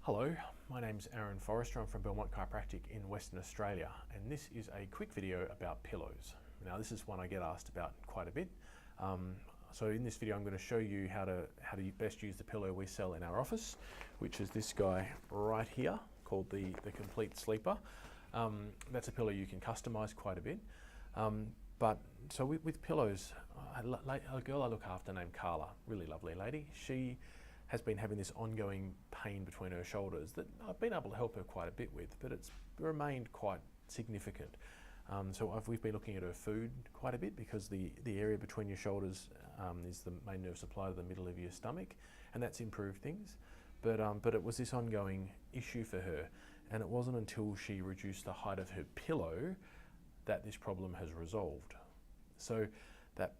Hello, my name's Arron Forrester. I'm from Belmont Chiropractic in Western Australia, and this is a quick video about pillows. Now, this is one I get asked about quite a bit. So in this video, I'm going to show you how to best use the pillow we sell in our office, which is this guy right here called the Complete Sleeper. That's a pillow you can customize quite a bit. So with pillows, a girl I look after named Carla, really lovely lady, she has been having this ongoing pain between her shoulders that I've been able to help her quite a bit with, but it's remained quite significant. We've been looking at her food quite a bit because the area between your shoulders is the main nerve supply to the middle of your stomach, and that's improved things. But it was this ongoing issue for her, and it wasn't until she reduced the height of her pillow that this problem has resolved. So that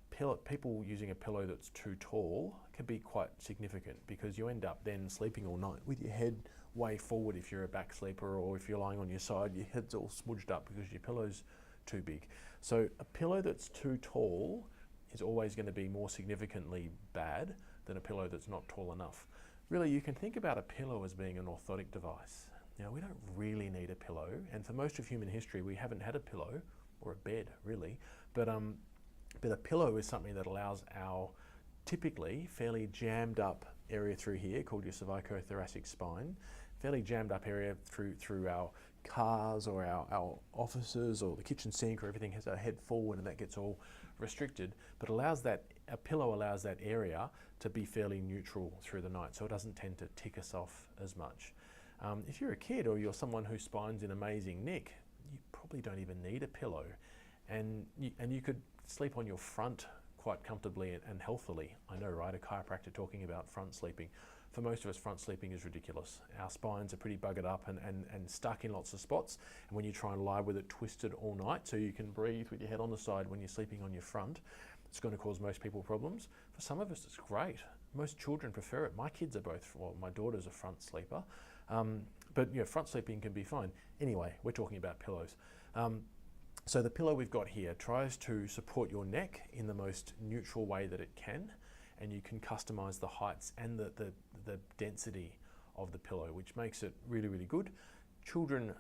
people using a pillow that's too tall can be quite significant, because you end up then sleeping all night with your head way forward if you're a back sleeper, or if you're lying on your side, your head's all smudged up because your pillow's too big. So a pillow that's too tall is always going to be more significantly bad than a pillow that's not tall enough. Really, you can think about a pillow as being an orthotic device. Now, we don't really need a pillow, and for most of human history we haven't had a pillow or a bed really, but a pillow is something that allows our typically fairly jammed up area through here called your cervicothoracic spine, fairly jammed up area through our cars or our offices or the kitchen sink, or everything has our head forward and that gets all restricted, but a pillow allows that area to be fairly neutral through the night, so it doesn't tend to tick us off as much. If you're a kid or you're someone whose spine's in amazing nick, you probably don't even need a pillow, and you could sleep on your front quite comfortably and healthily. I know, right? A chiropractor talking about front sleeping. For most of us, front sleeping is ridiculous. Our spines are pretty buggered up and stuck in lots of spots, and when you try and lie with it twisted all night so you can breathe with your head on the side when you're sleeping on your front, it's going to cause most people problems. For some of us, it's great. Most children prefer it. My kids are both, well, my daughter's a front sleeper, but front sleeping can be fine. Anyway, we're talking about pillows. So the pillow we've got here tries to support your neck in the most neutral way that it can, and you can customize the heights and the density of the pillow, which makes it really, really good. Children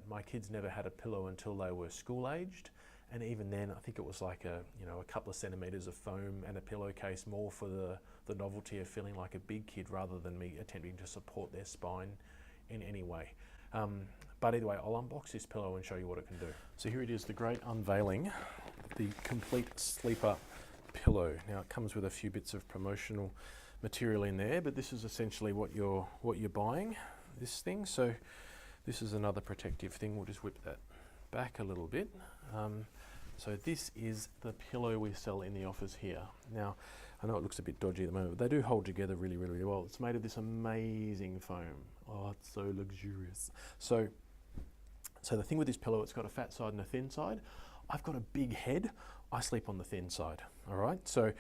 my kids never had a pillow until they were school aged, and even then I think it was like a couple of centimeters of foam and a pillowcase, more for the novelty of feeling like a big kid rather than me attempting to support their spine in any way. But either way, I'll unbox this pillow and show you what it can do. So here it is, the great unveiling, the Complete Sleeper pillow. Now, it comes with a few bits of promotional material in there, but this is essentially what you're buying, this thing. So this is another protective thing. We'll just whip that back a little bit. So this is the pillow we sell in the office here. Now, I know it looks a bit dodgy at the moment, but they do hold together really, really, really well. It's made of this amazing foam. Oh, it's so luxurious. So the thing with this pillow, it's got a fat side and a thin side. I've got a big head. I sleep on the thin side, all right? So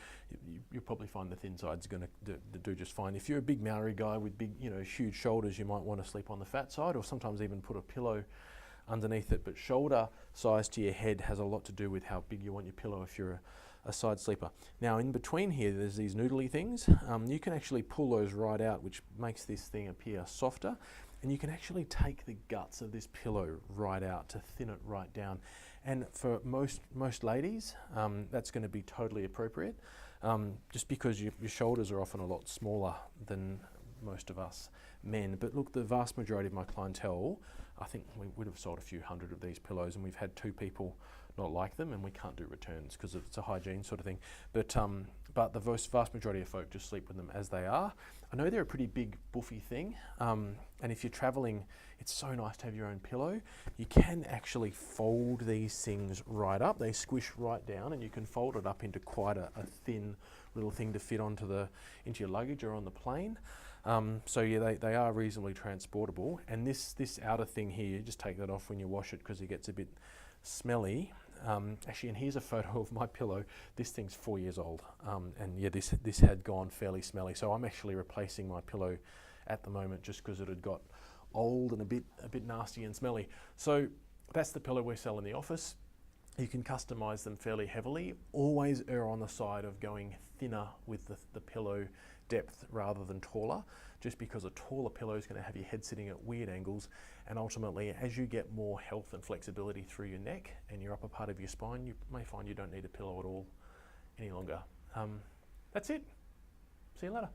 you'll probably find the thin side's going to do just fine. If you're a big Maori guy with big, huge shoulders, you might want to sleep on the fat side, or sometimes even put a pillow underneath it. But shoulder size to your head has a lot to do with how big you want your pillow if you're a side sleeper. Now, in between here, there's these noodly things. You can actually pull those right out, which makes this thing appear softer. And you can actually take the guts of this pillow right out to thin it right down. And for most ladies, that's going to be totally appropriate, just because your shoulders are often a lot smaller than most of us men. But look, the vast majority of my clientele, I think we would have sold a few hundred of these pillows, and we've had 2 people not like them, and we can't do returns because it's a hygiene sort of thing. But the vast majority of folk just sleep with them as they are. I know they're a pretty big buffy thing, and if you're traveling, it's so nice to have your own pillow. You can actually fold these things right up. They squish right down, and you can fold it up into quite a thin little thing to fit into your luggage or on the plane. So yeah, they are reasonably transportable. And this outer thing here, just take that off when you wash it because it gets a bit smelly. Actually, and here's a photo of my pillow. This thing's 4 years old, and yeah, this had gone fairly smelly. So I'm actually replacing my pillow at the moment just because it had got old and a bit nasty and smelly. So that's the pillow we sell in the office. You can customize them fairly heavily. Always err on the side of going thinner with the pillow depth rather than taller, just because a taller pillow is going to have your head sitting at weird angles, and ultimately as you get more health and flexibility through your neck and your upper part of your spine, you may find you don't need a pillow at all any longer. That's it. See you later.